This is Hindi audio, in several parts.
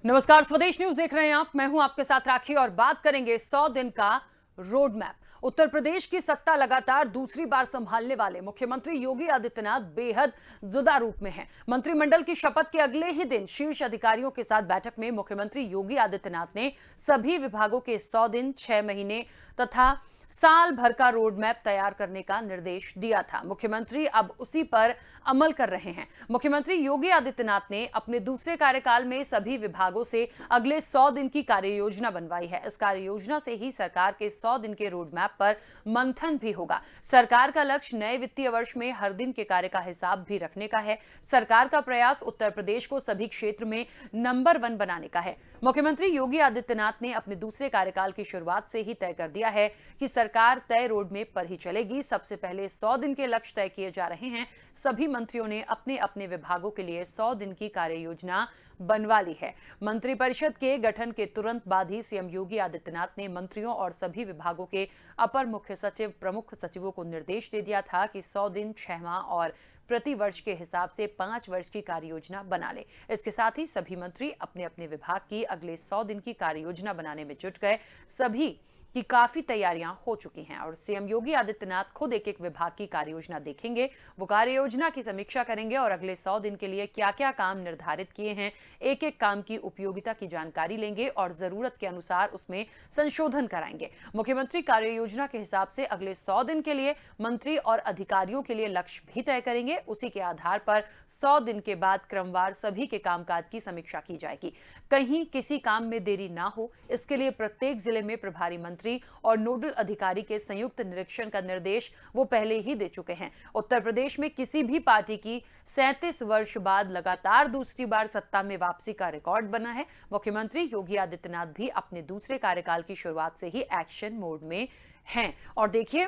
नमस्कार, स्वदेश न्यूज देख रहे हैं आप। मैं हूं आपके साथ राखी और बात करेंगे 100 दिन का रोड मैप। उत्तर प्रदेश की सत्ता लगातार दूसरी बार संभालने वाले मुख्यमंत्री योगी आदित्यनाथ बेहद जुदा रूप में हैं। मंत्रिमंडल की शपथ के अगले ही दिन शीर्ष अधिकारियों के साथ बैठक में मुख्यमंत्री योगी आदित्यनाथ ने सभी विभागों के 100 दिन, 6 महीने तथा साल भर का रोड मैप तैयार करने का निर्देश दिया था। मुख्यमंत्री अब उसी पर अमल कर रहे हैं। मुख्यमंत्री योगी आदित्यनाथ ने अपने दूसरे कार्यकाल में सभी विभागों से अगले 100 दिन की कार्य योजना बनवाई है। इस कार्य योजना से ही सरकार के 100 दिन के रोड मैप पर मंथन भी होगा। सरकार का लक्ष्य नए वित्तीय वर्ष में हर दिन के कार्य का हिसाब भी रखने का है। सरकार का प्रयास उत्तर प्रदेश को सभी क्षेत्र में नंबर 1 बनाने का है। मुख्यमंत्री योगी आदित्यनाथ ने अपने दूसरे कार्यकाल की शुरुआत से ही तय कर दिया है कि सरकार तय रोड मैप पर ही चलेगी। सबसे पहले 100 दिन के लक्ष्य तय किए जा रहे हैं। सभी मंत्रियों ने अपने अपने विभागों के लिए 100 दिन की कार्य योजना बनवा ली है। मंत्रिपरिषद के गठन के तुरंत बाद ही सीएम योगी आदित्यनाथ ने मंत्रियों और सभी विभागों के अपर मुख्य सचिव, प्रमुख सचिवों को निर्देश दे दिया था कि 100 दिन, 6 माह और प्रति वर्ष के हिसाब से 5 वर्ष की कार्य योजना बना ले। इसके साथ ही सभी मंत्री अपने अपने विभाग की अगले 100 दिन की कार्य योजना बनाने में जुट गए। सभी की काफी तैयारियां हो चुकी हैं और सीएम योगी आदित्यनाथ खुद एक एक विभाग की कार्य योजना देखेंगे। वो कार्य योजना की समीक्षा करेंगे और अगले 100 दिन के लिए क्या क्या काम निर्धारित किए हैं, एक एक काम की उपयोगिता की जानकारी लेंगे और जरूरत के अनुसार उसमें संशोधन कराएंगे। मुख्यमंत्री कार्य योजना के हिसाब से अगले 100 दिन के लिए मंत्री और अधिकारियों के लिए लक्ष्य भी तय करेंगे। उसी के आधार पर 100 दिन के बाद क्रमवार सभी के कामकाज की समीक्षा की जाएगी। कहीं किसी काम में देरी ना हो, इसके लिए प्रत्येक जिले में प्रभारी मंत्री और नोडल अधिकारी के संयुक्त निरीक्षण का निर्देश वो पहले ही दे चुके हैं। उत्तर प्रदेश में किसी भी पार्टी की 37 वर्ष बाद लगातार दूसरी बार सत्ता में वापसी का रिकॉर्ड बना है। मुख्यमंत्री योगी आदित्यनाथ भी अपने दूसरे कार्यकाल की शुरुआत से ही एक्शन मोड में हैं और देखिए,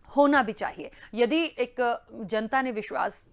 होना भी चाहिए। यदि एक जनता ने विश्वास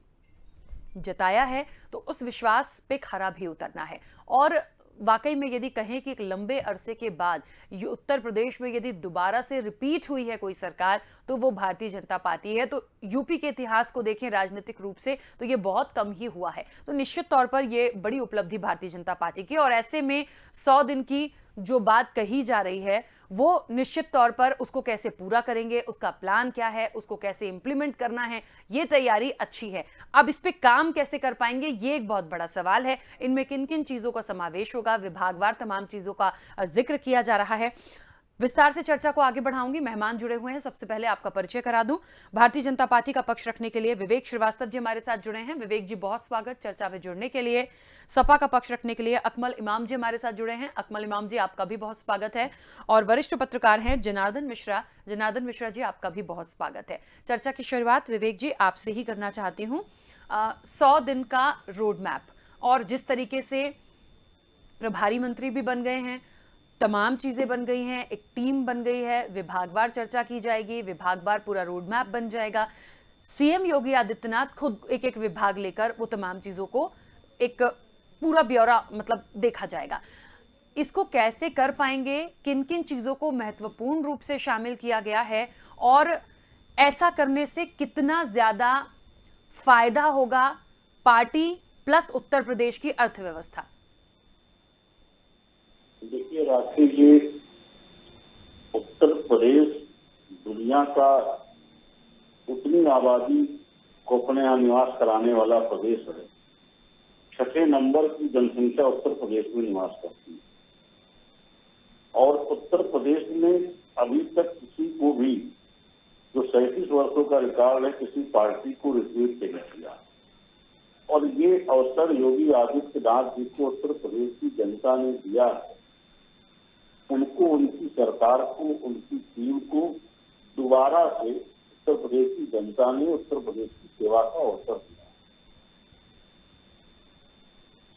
जताया है तो उस विश्वास पे खरा भी उतरना है। और वाकई में यदि कहें कि एक लंबे अरसे के बाद उत्तर प्रदेश में यदि दोबारा से रिपीट हुई है कोई सरकार, तो वो भारतीय जनता पार्टी है। तो यूपी के इतिहास को देखें राजनीतिक रूप से तो ये बहुत कम ही हुआ है। तो निश्चित तौर पर ये बड़ी उपलब्धि भारतीय जनता पार्टी की, और ऐसे में 100 दिन की जो बात कही जा रही है वो निश्चित तौर पर उसको कैसे पूरा करेंगे, उसका प्लान क्या है, उसको कैसे इंप्लीमेंट करना है, ये तैयारी अच्छी है। अब इस पे काम कैसे कर पाएंगे, ये एक बहुत बड़ा सवाल है। इनमें किन किन चीजों का समावेश होगा, विभागवार तमाम चीजों का जिक्र किया जा रहा है। विस्तार से चर्चा को आगे बढ़ाऊंगी। मेहमान जुड़े हुए हैं, सबसे पहले आपका परिचय करा दूं। भारतीय जनता पार्टी का पक्ष रखने के लिए विवेक श्रीवास्तव जी हमारे साथ जुड़े हैं। विवेक जी, बहुत स्वागत चर्चा में जुड़ने के लिए। सपा का पक्ष रखने के लिए अकमल इमाम जी हमारे साथ जुड़े हैं। अकमल इमाम जी, आपका भी बहुत स्वागत है। और वरिष्ठ पत्रकार हैं जनार्दन मिश्रा। जनार्दन मिश्रा जी, आपका भी बहुत स्वागत है। चर्चा की शुरुआत विवेक जी आपसे ही करना चाहती हूँ। 100 दिन का रोड मैप, और जिस तरीके से प्रभारी मंत्री भी बन गए हैं, तमाम चीजें बन गई हैं, एक टीम बन गई है, विभागवार चर्चा की जाएगी, विभागवार पूरा रोड मैप बन जाएगा। सीएम योगी आदित्यनाथ खुद एक एक विभाग लेकर वो तमाम चीजों को एक पूरा ब्यौरा मतलब देखा जाएगा। इसको कैसे कर पाएंगे, किन किन चीजों को महत्वपूर्ण रूप से शामिल किया गया है, और ऐसा करने से कितना ज्यादा फायदा होगा पार्टी प्लस उत्तर प्रदेश की अर्थव्यवस्था? देखिए राखी जी, उत्तर प्रदेश दुनिया का उतनी आबादी को अपने यहाँ निवास कराने वाला प्रदेश है। 6ठे नंबर की जनसंख्या उत्तर प्रदेश में निवास करती है, और उत्तर प्रदेश में अभी तक किसी को भी जो 37 वर्षों का रिकॉर्ड है, किसी पार्टी को रिपीट नहीं किया। और ये अवसर योगी आदित्यनाथ जी को उत्तर प्रदेश की जनता ने दिया है। उनको, उनकी सरकार को, उनकी टीम को दोबारा से उत्तर प्रदेश की जनता ने उत्तर प्रदेश की सेवा का अवसर दिया।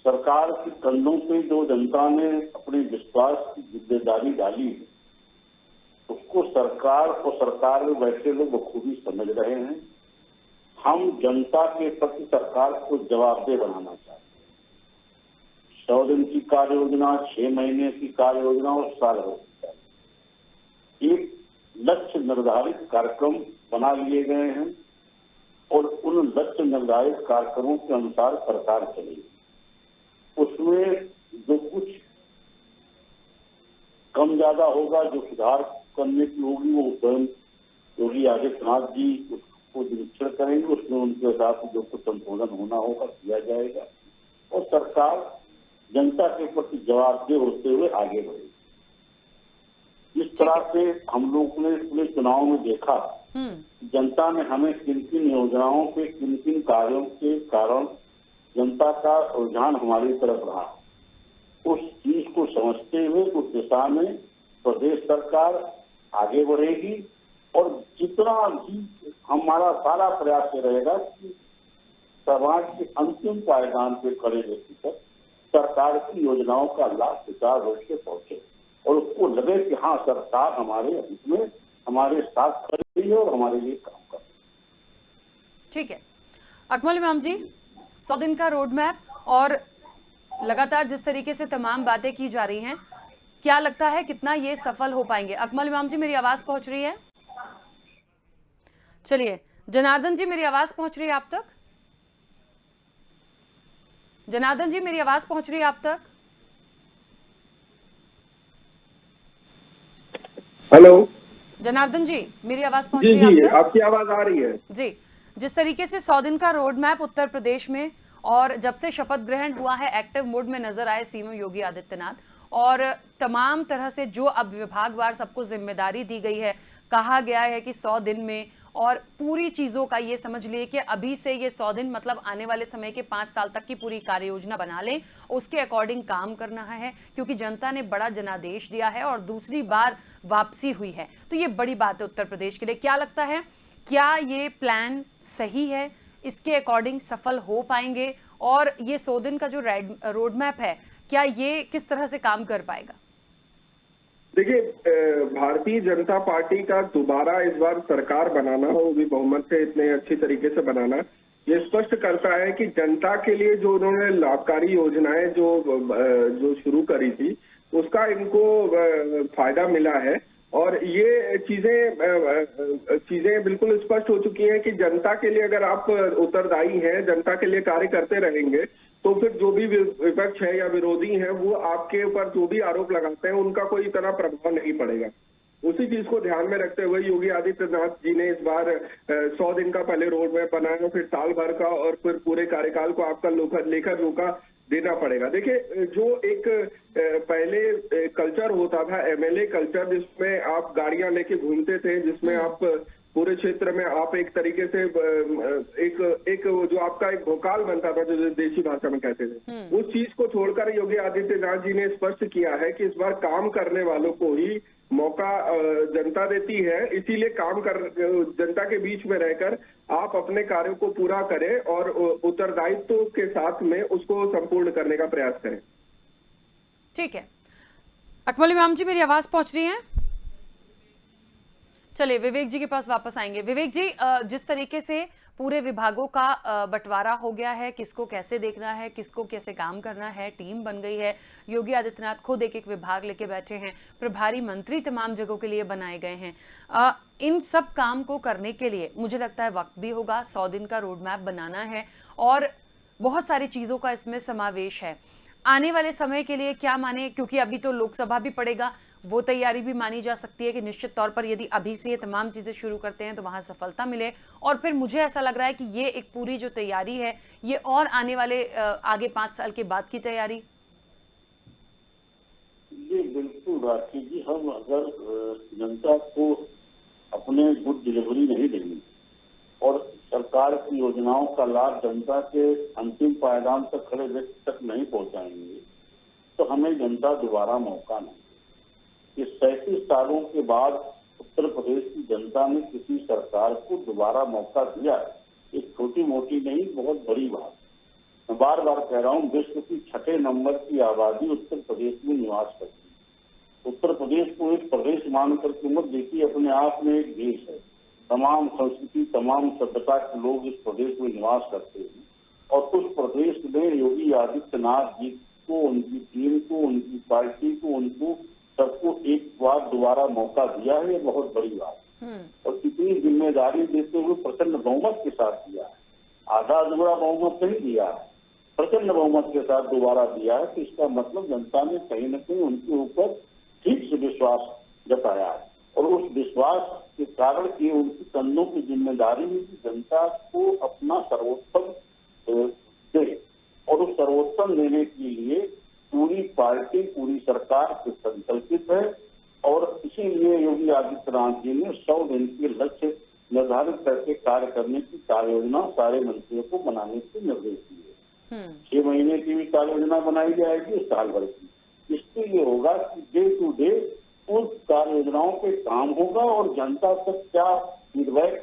सरकार के कंधों पे जो जनता ने अपने विश्वास की जिम्मेदारी डाली है, उसको सरकार और सरकार में बैठे लोग बखूबी समझ रहे हैं। हम जनता के प्रति सरकार को जवाबदेह बनाना चाहते हैं। 100 दिन की कार्य योजना, 6 महीने की कार्य योजना और साल हो सकता है। एक लक्ष्य निर्धारित कार्यक्रम बना लिए गए हैं और उन लक्ष्य निर्धारित कार्यक्रमों के अनुसार सरकार चलेगी। उसमें जो कुछ कम ज्यादा होगा, जो सुधार करने की होगी, वो स्वयं योगी आदित्यनाथ जी उसको निरीक्षण करेंगे, उसमें उनके हिसाब से जो कुछ संशोधन होना होगा किया जाएगा और सरकार जनता के प्रति जवाबदेह होते हुए आगे बढ़ेगी। जिस तरह से हम लोग ने पिछले चुनाव में देखा, जनता ने हमें किन किन योजनाओं पे, किन किन कार्यों के कारण जनता का रुझान हमारी तरफ रहा, उस चीज को समझते हुए उस दिशा में प्रदेश सरकार आगे बढ़ेगी और जितना भी हमारा सारा प्रयास ये रहेगा कि समाज के अंतिम पायदान पे खड़े व्यक्ति तक सरकार की योजनाओं का लाभ सुचारू रूप से पहुंचे और उसको लगे कि हाँ, सरकार हमारे हित में हमारे साथ खड़ी है और हमारे लिए काम कर रही है। ठीक है अकमल इमाम जी, 100 दिन का रोड मैप और लगातार जिस तरीके से तमाम बातें की जा रही हैं, क्या लगता है कितना ये सफल हो पाएंगे? अकमल इमाम जी, मेरी आवाज पहुंच रही है? चलिए जनार्दन जी, मेरी आवाज पहुंच रही है आप तक? जनार्दन जी, मेरी आवाज पहुंच रही है आप तक? हेलो जनार्दन जी, मेरी आवाज पहुंच जी रही है जी, आप तक? आपकी आवाज आ रही है जी, जिस तरीके से 100 दिन का रोड मैप उत्तर प्रदेश में और जब से शपथ ग्रहण हुआ है एक्टिव मोड में नजर आए सीएम योगी आदित्यनाथ और तमाम तरह से जो अब विभागवार सबको जिम्मेदारी दी गई है, कहा गया है कि 100 दिन में और पूरी चीजों का ये समझ लिए कि अभी से ये 100 दिन मतलब आने वाले समय के 5 साल तक की पूरी कार्य योजना बना लें, उसके अकॉर्डिंग काम करना है क्योंकि जनता ने बड़ा जनादेश दिया है और दूसरी बार वापसी हुई है, तो ये बड़ी बात है उत्तर प्रदेश के लिए। क्या लगता है, क्या ये प्लान सही है? इसके अकॉर्डिंग सफल हो पाएंगे? और ये 100 दिन का जो रोड मैप है, क्या ये किस तरह से काम कर पाएगा? देखिए, भारतीय जनता पार्टी का दोबारा इस बार सरकार बनाना हो, वो भी बहुमत से इतने अच्छी तरीके से बनाना, ये स्पष्ट करता है कि जनता के लिए जो उन्होंने लाभकारी योजनाएं जो शुरू करी थी, उसका इनको फायदा मिला है और ये चीजें बिल्कुल स्पष्ट हो चुकी हैं कि जनता के लिए अगर आप उत्तरदायी हैं, जनता के लिए कार्य करते रहेंगे, तो फिर जो भी विपक्ष है या विरोधी है वो आपके ऊपर जो भी आरोप लगाते हैं उनका कोई इतना प्रभाव नहीं पड़ेगा। उसी चीज को ध्यान में रखते हुए योगी आदित्यनाथ जी ने इस बार 100 दिन का पहले रोड मैप बनाया, फिर साल भर का और फिर पूरे कार्यकाल को आपका लेखा जोखा देना पड़ेगा। देखिए, जो एक पहले कल्चर होता था एमएलए कल्चर, जिसमें आप गाड़ियां लेके घूमते थे, जिसमें आप पूरे क्षेत्र में आप एक तरीके से एक जो आपका एक भोकाल बनता था, जो देशी भाषा में कहते थे, उस चीज को छोड़कर योगी आदित्यनाथ जी ने स्पष्ट किया है कि इस बार काम करने वालों को ही मौका जनता देती है, इसीलिए जनता के बीच में रहकर आप अपने कार्यों को पूरा करें और उत्तरदायित्व के साथ में उसको संपूर्ण करने का प्रयास करें। ठीक है अकमल इमाम जी, मेरी आवाज पहुंच रही है? चलिए विवेक जी के पास वापस आएंगे। विवेक जी, जिस तरीके से पूरे विभागों का बंटवारा हो गया है, किसको कैसे देखना है, किसको कैसे काम करना है, टीम बन गई है, योगी आदित्यनाथ खुद एक एक विभाग लेके बैठे हैं, प्रभारी मंत्री तमाम जगहों के लिए बनाए गए हैं। इन सब काम को करने के लिए मुझे लगता है वक्त भी होगा, 100 दिन का रोड मैप बनाना है और बहुत सारी चीजों का इसमें समावेश है। आने वाले समय के लिए क्या माने, क्योंकि अभी तो लोकसभा भी पड़ेगा, वो तैयारी भी मानी जा सकती है कि निश्चित तौर पर यदि अभी से ये तमाम चीजें शुरू करते हैं तो वहां सफलता मिले। और फिर मुझे ऐसा लग रहा है कि ये एक पूरी जो तैयारी है ये और आने वाले आगे 5 साल के बाद की तैयारी। ये बिल्कुल राखी जी, हम अगर जनता को अपने गुड डिलीवरी नहीं देंगे और सरकार की योजनाओं का लाभ जनता के अंतिम पायदान तक खड़े व्यक्ति तक नहीं पहुंचाएंगे तो हमें जनता दोबारा मौका नहीं। इस 37 सालों के बाद उत्तर प्रदेश की जनता ने किसी सरकार को दोबारा मौका दिया, एक छोटी मोटी नहीं, बहुत बड़ी बात। मैं बार बार कह रहा हूँ, विश्व की 6 नंबर की आबादी उत्तर प्रदेश में निवास करती है। उत्तर प्रदेश को एक प्रदेश मानकर के मत देखिए, अपने आप में एक देश है। तमाम संस्कृति, तमाम सभ्यता के लोग इस प्रदेश में निवास करते हैं और उस प्रदेश में योगी आदित्यनाथ जी को, उनकी टीम को, उनकी पार्टी को, उनको सबको एक बार दोबारा मौका दिया है, ये बहुत बड़ी बात है। और कितनी जिम्मेदारी देते हुए प्रचंड बहुमत के साथ दिया है, आधा अधूरा बहुमत नहीं दिया है। प्रचंड बहुमत के साथ दोबारा दिया है, तो इसका मतलब जनता ने कहीं न कहीं उनके ऊपर ठीक से विश्वास जताया है। और उस विश्वास के कारण ये उनकी कंधों की जिम्मेदारी है कि जनता को अपना सर्वोत्तम दे, और उस सर्वोत्तम देने के लिए पूरी पार्टी, पूरी सरकार संकल्पित है। और इसीलिए योगी आदित्यनाथ जी ने 100 दिन के लक्ष्य निर्धारित करके कार्य करने की कार्य योजना सारे मंत्रियों को बनाने के निर्देश दिए। 6 महीने की भी कार्य योजना बनाई जाएगी, साल भर की। इससे ये होगा कि डे टू डे उस कार्य योजनाओं पे काम होगा, और जनता तक क्या फीडबैक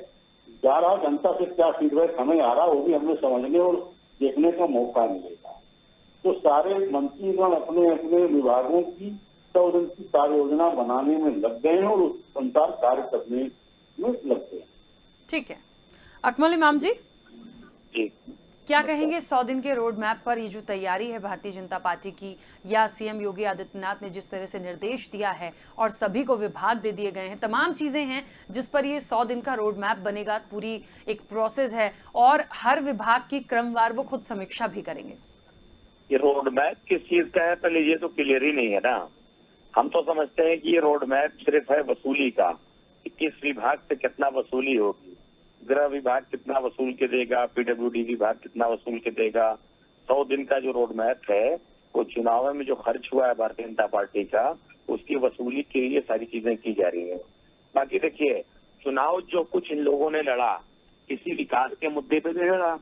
जा रहा, जनता से क्या फीडबैक हमें आ रहा, वो भी हमें समझने और देखने का मौका मिलेगा। तो सारे मंत्रीगण अपने अपने विभागों की 100 दिन की कार्य योजना बनाने में लग गए हैं और उस अनुसार कार्य करने में लग गए हैं। ठीक है, अकमल इमाम जी, जी क्या कहेंगे 100 दिन के रोड मैप पर? ये जो तैयारी है भारतीय जनता पार्टी की, या सीएम योगी आदित्यनाथ ने जिस तरह से निर्देश दिया है और सभी को विभाग दे दिए गए हैं, तमाम चीजें हैं जिस पर ये 100 दिन का रोड मैप बनेगा, पूरी एक प्रोसेस है और हर विभाग की क्रमवार वो खुद समीक्षा भी करेंगे। ये रोड मैप किस चीज का है, पहले ये तो क्लियर ही नहीं है ना। हम तो समझते हैं कि ये रोड मैप सिर्फ है वसूली का, कि किस विभाग से कितना वसूली होगी, गृह विभाग कितना वसूल के देगा, पीडब्ल्यूडी विभाग कितना वसूल के देगा। 100 दिन का जो रोड मैप है वो चुनाव में जो खर्च हुआ है भारतीय जनता पार्टी का, उसकी वसूली के लिए सारी चीजें की जा रही है। बाकी देखिए, चुनाव जो कुछ इन लोगों ने लड़ा, किसी विकास के मुद्दे पे नहीं लड़ा।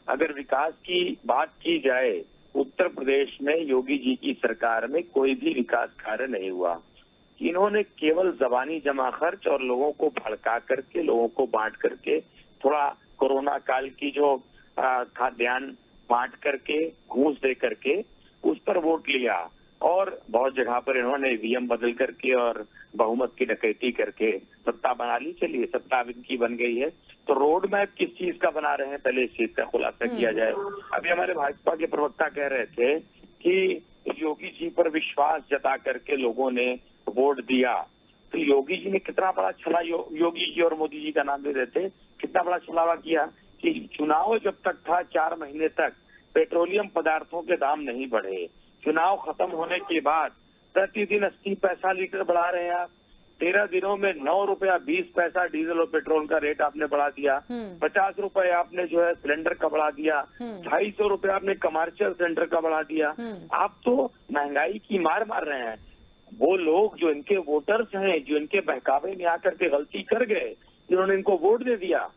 अगर विकास की बात की जाए, उत्तर प्रदेश में योगी जी की सरकार में कोई भी विकास कार्य नहीं हुआ। इन्होंने केवल जबानी जमा खर्च और लोगों को भड़का करके, लोगों को बांट करके, थोड़ा कोरोना काल की जो खाद्यान्न बांट करके, घूस दे करके उस पर वोट लिया, और बहुत जगह पर इन्होंने ईवीएम बदल करके और बहुमत की डकैती करके सत्ता बना ली। चलिए, सत्ता इनकी बन गई है, तो रोड मैप किस चीज का बना रहे हैं, पहले इस चीज का खुलासा किया जाए। अभी हमारे भाजपा के प्रवक्ता कह रहे थे कि योगी जी पर विश्वास जता करके लोगों ने वोट दिया, तो योगी जी ने कितना बड़ा छला, योगी जी और मोदी जी का नाम दे देते, कितना बड़ा छलावा किया कि चुनाव जब तक था 4 महीने तक पेट्रोलियम पदार्थों के दाम नहीं बढ़े। चुनाव खत्म होने के बाद प्रतिदिन 80 पैसा लीटर बढ़ा रहे हैं आप। 13 दिनों में 9 रुपया 20 पैसा डीजल और पेट्रोल का रेट आपने बढ़ा दिया। 50 रुपए आपने जो है सिलेंडर का बढ़ा दिया। 250 रुपए आपने कमर्शियल सिलेंडर का बढ़ा दिया। आप तो महंगाई की मार मार रहे हैं। वो लोग जो इनके वोटर्स हैं, जो इनके बहकावे में आकर के गलती कर गए, जिन्होंने इनको वोट दे दिया,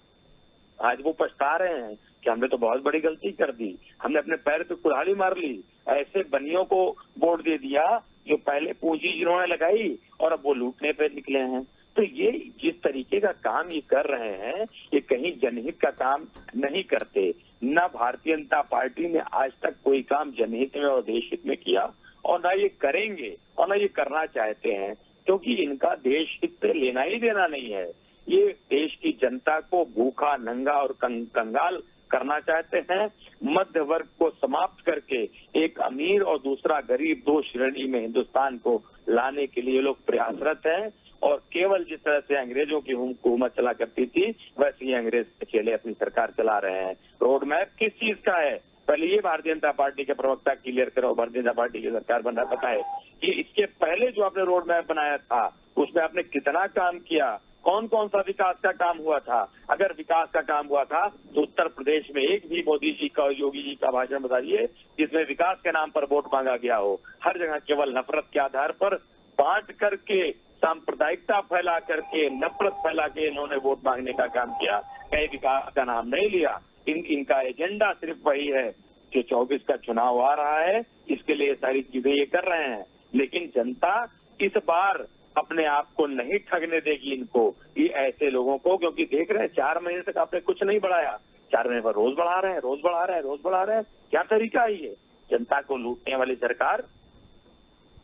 आज वो पछता रहे हैं कि हमने तो बहुत बड़ी गलती कर दी, हमने अपने पैर पे कुल्हाड़ी मार ली, ऐसे बनियों को वोट दे दिया जो पहले पूंजी जिन्होंने लगाई और अब वो लूटने पे निकले हैं। तो ये जिस तरीके का काम ये कर रहे हैं, ये कहीं जनहित का काम नहीं करते। न भारतीय जनता पार्टी ने आज तक कोई काम जनहित में और देश हित में किया, और ना ये करेंगे, और ना ये करना चाहते हैं, क्योंकि इनका देश हित पे लेना ही देना नहीं है। ये देश की जनता को भूखा, नंगा और कंगाल करना चाहते हैं। मध्य वर्ग को समाप्त करके एक अमीर और दूसरा गरीब, 2 श्रेणी में हिंदुस्तान को लाने के लिए लोग प्रयासरत हैं। और केवल जिस तरह से अंग्रेजों की हुकूमत चला करती थी, वैसे ही अंग्रेज चले अपनी सरकार चला रहे हैं। रोड मैप किस चीज का है, पहले ये भारतीय जनता पार्टी के प्रवक्ता क्लियर करो। भारतीय जनता पार्टी की सरकार बन रहा, बताए कि इसके पहले जो आपने रोड मैप बनाया था उसमें आपने कितना काम किया, कौन कौन सा विकास का काम हुआ था। अगर विकास का काम हुआ था तो उत्तर प्रदेश में एक भी मोदी जी का और योगी जी का भाषण बताइए जिसमें विकास के नाम पर वोट मांगा गया हो। हर जगह केवल नफरत के आधार पर बांट करके, सांप्रदायिकता फैला करके, नफरत फैला के इन्होंने वोट मांगने का काम किया, कहीं विकास का नाम नहीं लिया। इनका एजेंडा सिर्फ वही है जो 24 का चुनाव आ रहा है, इसके लिए सारी चीजें ये कर रहे हैं। लेकिन जनता इस बार अपने आप को नहीं ठगने देगी इनको, ये ऐसे लोगों को, क्योंकि देख रहे हैं 4 महीने तक आपने कुछ नहीं बढ़ाया, 4 महीने पर रोज बढ़ा रहे हैं, रोज बढ़ा रहे हैं, रोज बढ़ा रहे हैं। क्या तरीका है ये? जनता को लूटने वाली सरकार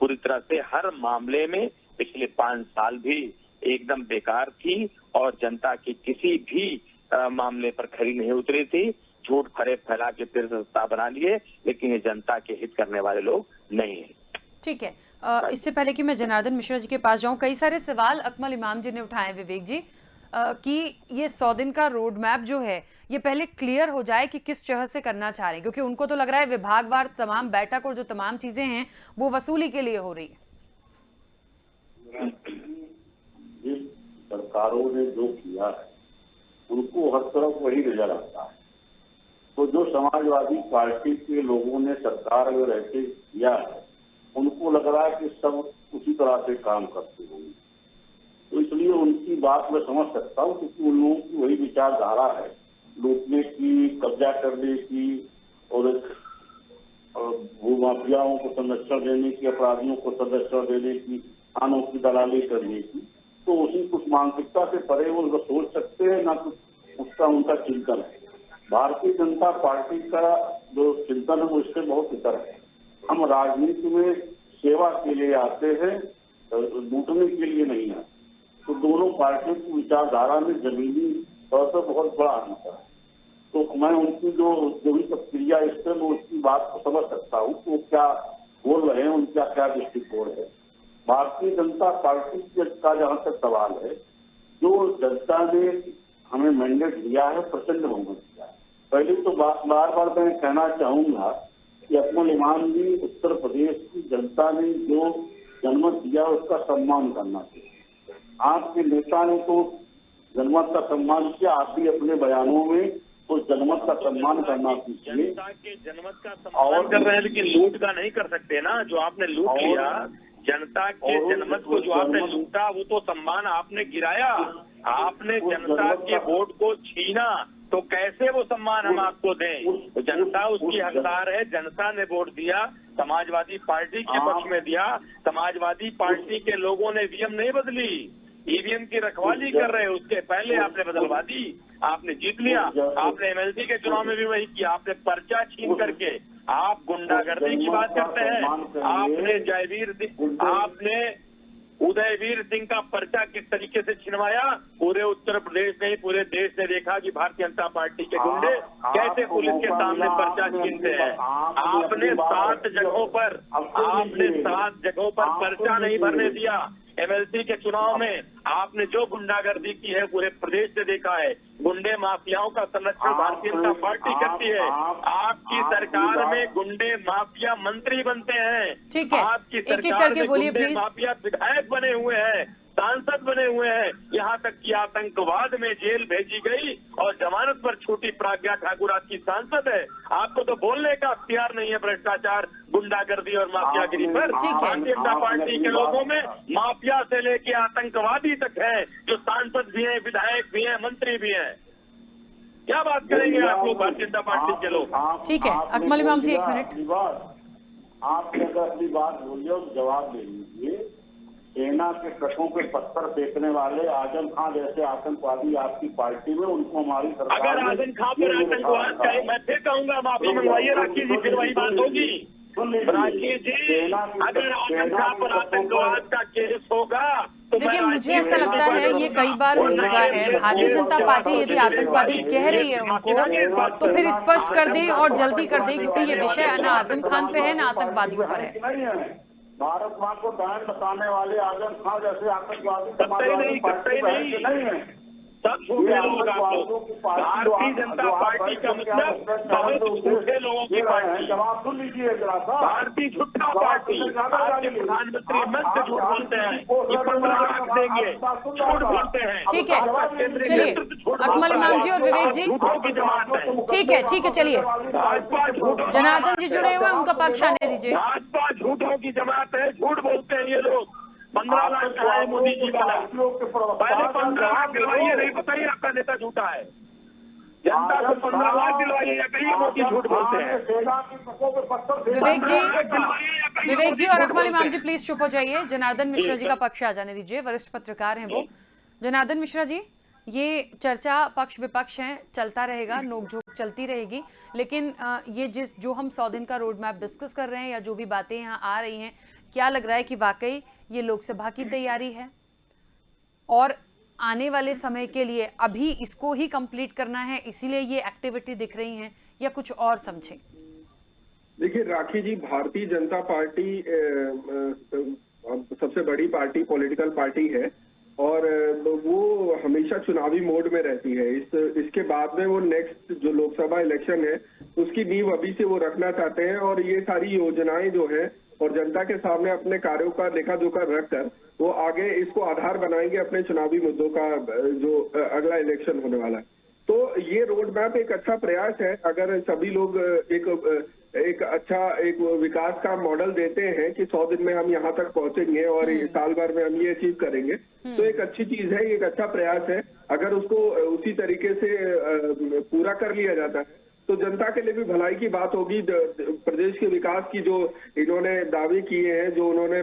पूरी तरह से हर मामले में पिछले 5 साल भी एकदम बेकार थी, और जनता की किसी भी मामले पर खरी नहीं उतरी थी। झूठ फरेब फैला के फिर सत्ता बना लिए, लेकिन ये जनता के हित करने वाले लोग नहीं है। ठीक है, इससे पहले कि मैं जनार्दन मिश्रा जी के पास जाऊं, कई सारे सवाल अकमल इमाम जी ने उठाए विवेक जी। कि ये 100 दिन का रोड मैप जो है ये पहले क्लियर हो जाए कि किस तरह से करना चाह रहे हैं, क्योंकि उनको तो लग रहा है विभागवार तमाम बैठक और जो तमाम चीजें हैं वो वसूली के लिए हो रही है। जिस सरकारों ने जो किया है उनको हर तरफ वही नजर आता है। तो जो समाजवादी पार्टी के लोगों ने सरकार में रहते किया है उनको लग रहा है कि सब उसी तरह से काम करते होंगे, तो इसलिए उनकी बात मैं समझ सकता हूँ, क्योंकि उन लोगों की वही विचारधारा है, लूटने की, कब्जा करने की और भूमाफियाओं को संरक्षण देने की, अपराधियों को संरक्षण देने की, थानों की दलाली करने की। तो उसी कुछ मानसिकता से परे वो सोच सकते हैं, ना कुछ उसका उनका चिंतन है। भारतीय जनता पार्टी का जो चिंतन है वो इससे बहुत इतर है। हम राजनीति में सेवा के लिए आते हैं, लूटने के लिए नहीं आते। तो दोनों पार्टियों की विचारधारा में जमीनी तौर पर बहुत बड़ा अंतर है। तो मैं उनकी जो भी प्रक्रिया इस पर मैं उसकी बात को समझ सकता हूँ तो क्या बोल रहे हैं, उनका क्या दृष्टिकोण है। भारतीय जनता पार्टी का जहाँ तक सवाल है, जो जनता ने हमें मैंडेट दिया है, प्रचंड बहुमत दिया है। पहले तो बार बार मैं कहना चाहूंगा कि अकमल इमाम जी, उत्तर प्रदेश की जनता ने जो जनमत दिया उसका सम्मान करना चाहिए। आपके नेता ने तो जनमत का सम्मान किया, आप भी अपने बयानों में उस जनमत का सम्मान करना चाहिए। जनता के जनमत का सम्मान कर रहे हैं, लेकिन लूट का नहीं कर सकते ना। जो आपने लूट लिया, जनता के जनमत को जो आपने लूटा, वो तो सम्मान आपने गिराया। आपने जनता के वोट को छीना, तो कैसे वो सम्मान हम आपको दें? तो जनता उसकी हकदार है। जनता ने वोट दिया, समाजवादी पार्टी के पक्ष में दिया। समाजवादी पार्टी के लोगों ने ईवीएम नहीं बदली, ईवीएम की रखवाली कर रहे। उसके पहले आपने बदलवा दी, आपने जीत लिया। आपने एमएलसी के चुनाव में भी वही किया, आपने पर्चा छीन करके आप गुंडागर्दी की बात करते हैं। आपने उदयवीर सिंह का पर्चा किस तरीके से छिनवाया, पूरे उत्तर प्रदेश में, पूरे देश ने देखा कि भारतीय जनता पार्टी के गुंडे कैसे पुलिस के सामने पर्चा छीनते हैं। आपने 7 जगहों पर पर्चा नहीं भरने दिया। एमएलसी के चुनाव में आपने जो गुंडागर्दी की है पूरे प्रदेश से देखा है। गुंडे माफियाओं का संरक्षण भारतीय जनता पार्टी करती है। आपकी सरकार में गुंडे माफिया मंत्री बनते हैं। ठीक है, आपकी एक-एक सरकार करके में बोलिए गुंडे प्लीज। माफिया विधायक बने हुए हैं, सांसद बने हुए हैं। यहाँ तक कि आतंकवाद में जेल भेजी गई और जमानत पर छूटी प्रज्ञा ठाकुर आपकी सांसद है। आपको तो बोलने का अख्तियार नहीं है भ्रष्टाचार, गुंडागर्दी और माफियागिरी पर। भारतीय जनता पार्टी के लोगों में माफिया से लेके आतंकवादी तक है, जो सांसद भी हैं, विधायक भी हैं, मंत्री भी हैं। क्या बात करेंगे आप लोग, भारतीय जनता पार्टी के लोग? ठीक है, अकमल इमाम जी, 1 मिनट। आपने अगर अपनी बात बोलिए और जवाब दे लीजिए। सेना के ट्रकों पे पत्थर फेंकने वाले आजम खान जैसे आतंकवादी आपकी पार्टी में, उनको हमारी सरकार अगर आजम खान पर आतंकवाद चाहे, मैं फिर कहूंगा माफी मंगवाइए राखी जी, फिर वही बात होगी। राखी जी, अगर आजम खान पर आतंकवाद का केस होगा तो देखिए, मुझे ऐसा लगता है ये कई बार हो चुका है। भारतीय जनता पार्टी यदि आतंकवादी कह रही है उनको, तो फिर स्पष्ट कर दें और जल्दी कर दें, क्योंकि ये विषय ना आजम खान पे है ना आतंकवादियों पर है। भारत मां को डायन बताने वाले आजम खान जैसे आतंकवादी नहीं है। सब झूठे लोग आप लोग। भारतीय जनता पार्टी का मतलब बहुत झूठे लोगों की पार्टी। जवाब सुन लीजिए जरा सा। भारतीय झूठा पार्टी। आपके प्रधानमंत्री मन से झूठ बोलते हैं, ये 15 लाख देंगे, झूठ बोलते हैं। ठीक है, चलिए अकमल इमाम जी और विवेक जी, झूठों की जमात है। ठीक है, चलिए भाजपा झूठों, जनार्दन जी जुड़े हुए हैं, उनका पक्ष आने दीजिए। भाजपा झूठों की जमात है, झूठ बोलते हैं ये लोग। 15 लाख का है मोदी जी वाला, पहले 15 लाख दिलवाइए, नहीं बताइए आपका नेता झूठा है। जनता को 15 लाख दिलवाइए या कहीं मोदी झूठ बोलते हैं। विवेक जी और अकमल इमाम जी प्लीज चुप हो जाइए। जनार्दन मिश्रा जी का पक्ष आ जाने दीजिए, वरिष्ठ पत्रकार हैं वो। जनार्दन मिश्रा जी, ये चर्चा पक्ष विपक्ष है, चलता रहेगा, नोकझोंक चलती रहेगी, लेकिन ये जो हम 100 दिन का रोड मैप डिस्कस कर रहे हैं या जो भी बातें यहाँ आ रही हैं, क्या लग रहा है कि वाकई ये लोकसभा की तैयारी है और आने वाले समय के लिए अभी इसको ही कंप्लीट करना है, इसीलिए ये एक्टिविटी दिख रही है, या कुछ और समझें? देखिए राखी जी, भारतीय जनता पार्टी सबसे बड़ी पार्टी, पॉलिटिकल पार्टी है और वो हमेशा चुनावी मोड में रहती है। इसके बाद में वो नेक्स्ट जो लोकसभा इलेक्शन है उसकी नींव अभी से वो रखना चाहते हैं, और ये सारी योजनाएं जो है और जनता के सामने अपने कार्यों का लेखा जोखा रखकर वो आगे इसको आधार बनाएंगे अपने चुनावी मुद्दों का, जो अगला इलेक्शन होने वाला है। तो ये रोड मैप एक अच्छा प्रयास है। अगर सभी लोग एक अच्छा एक विकास का मॉडल देते हैं कि 100 दिन में हम यहाँ तक पहुंचेंगे और साल भर में हम ये अचीव करेंगे, तो एक अच्छी चीज है, एक अच्छा प्रयास है। अगर उसको उसी तरीके से पूरा कर लिया जाता है तो जनता के लिए भी भलाई की बात होगी। प्रदेश के विकास की जो इन्होंने दावे किए हैं, जो उन्होंने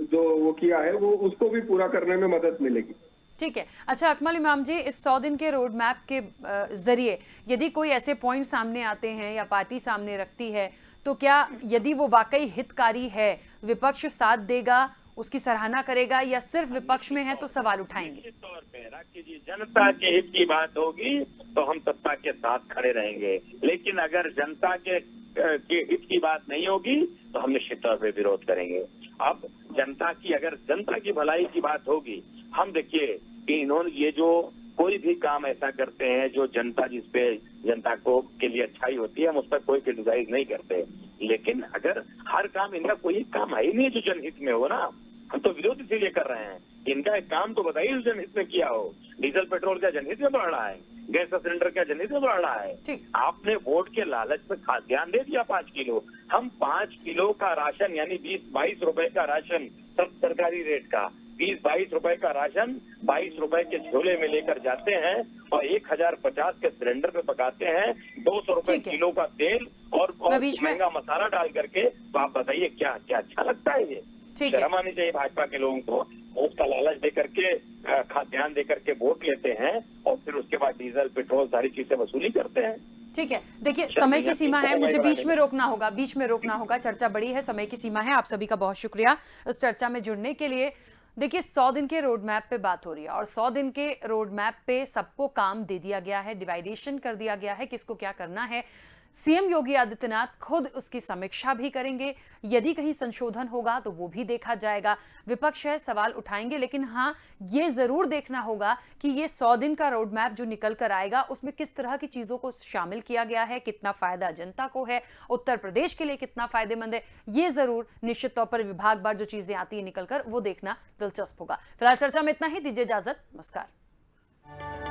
जो वो किया है, वो उसको भी पूरा करने में मदद मिलेगी। ठीक है। अच्छा अकमल इमाम जी, इस 100 दिन के रोड मैप के जरिए यदि कोई ऐसे पॉइंट सामने आते हैं या पार्टी सामने रखती है, तो क्या यदि वो वाकई हितकारी है विपक्ष साथ देगा, उसकी सराहना करेगा, या सिर्फ विपक्ष में है तो सवाल उठाएंगे? निश्चित तौर पे राखी जी, जनता के हित की बात होगी तो हम सत्ता के साथ खड़े रहेंगे, लेकिन अगर जनता के हित की बात नहीं होगी तो हम निश्चित तौर पे विरोध करेंगे। अब अगर जनता की भलाई की बात होगी, हम देखिए कि इन्होंने ये जो कोई भी काम ऐसा करते हैं जो जनता को के लिए अच्छाई होती है, हम उस पर कोई क्रिटिसाइज नहीं करते, लेकिन अगर हर काम इनका कोई काम है ही नहीं जो जनहित में हो ना, हम तो विरोध इसीलिए कर रहे हैं। इनका एक काम तो बताइए जो जनहित में किया हो। डीजल पेट्रोल क्या जनहित में बढ़ रहा है? गैस का सिलेंडर क्या जनहित में बढ़ रहा है? आपने वोट के लालच में खाद्यान्न दे दिया 5 किलो। हम 5 किलो का राशन यानी 20-22 रुपए का राशन, सब सरकारी रेट का 20-22 रुपए का राशन 22 रुपए के झोले में लेकर जाते हैं और 1050 के सिलेंडर पे पकाते हैं, 200 रुपए किलो का तेल और महंगा मसाला डाल करके। तो आप बताइए क्या अच्छा लगता है? ये शर्म आनी चाहिए भाजपा के लोगों को। वोट का लालच दे करके, खाद्यान्न दे करके वोट लेते हैं और फिर उसके बाद डीजल पेट्रोल सारी चीजें वसूली करते हैं। ठीक है, देखिए समय की सीमा है, मुझे बीच में रोकना होगा। चर्चा बड़ी है, समय की सीमा है। आप सभी का बहुत शुक्रिया इस चर्चा में जुड़ने के लिए। देखिए 100 दिन के रोड मैप पे बात हो रही है और 100 दिन के रोड मैप पे सबको काम दे दिया गया है, डिवाइडेशन कर दिया गया है किसको क्या करना है। सीएम योगी आदित्यनाथ खुद उसकी समीक्षा भी करेंगे, यदि कहीं संशोधन होगा तो वो भी देखा जाएगा। विपक्ष है, सवाल उठाएंगे, लेकिन हाँ ये जरूर देखना होगा कि ये 100 दिन का रोड मैप जो निकल कर आएगा उसमें किस तरह की चीजों को शामिल किया गया है, कितना फायदा जनता को है, उत्तर प्रदेश के लिए कितना फायदेमंद है, ये जरूर निश्चित तौर पर विभागवार जो चीजें आती है निकलकर वो देखना दिलचस्प होगा। फिलहाल चर्चा में इतना ही, दीजिए इजाजत, नमस्कार।